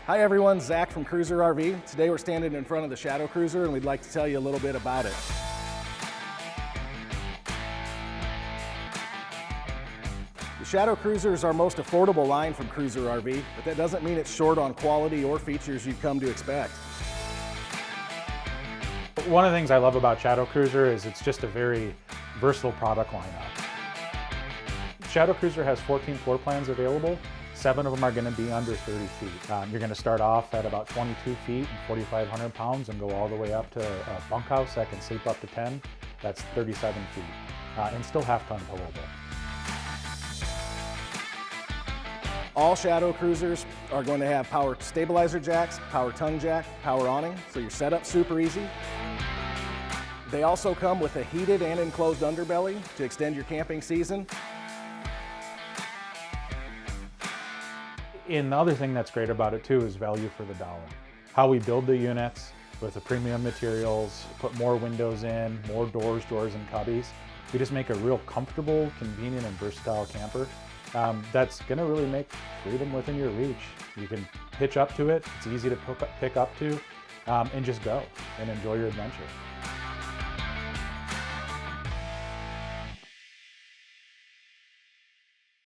Hi everyone, Zach from Cruiser RV. Today we're standing in front of the Shadow Cruiser and we'd like to tell you a little bit about it. The Shadow Cruiser is our most affordable line from Cruiser RV, but that doesn't mean it's short on quality or features you've come to expect. One of the things I love about Shadow Cruiser is it's just a very versatile product lineup. Shadow Cruiser has 14 floor plans available. 7 of them are going to be under 30 feet. You're going to start off at about 22 feet and 4,500 pounds and go all the way up to a bunkhouse that can sleep up to 10. That's 37 feet and still half-ton towable. All Shadow Cruisers are going to have power stabilizer jacks, power tongue jack, power awning, so your setup's super easy. They also come with a heated and enclosed underbelly to extend your camping season. And the other thing that's great about it too is value for the dollar. How we build the units with the premium materials, put more windows in, more doors, drawers, and cubbies. We just make a real comfortable, convenient, and versatile camper that's gonna really make freedom within your reach. You can hitch up to it, it's easy to pick up to, and just go and enjoy your adventure.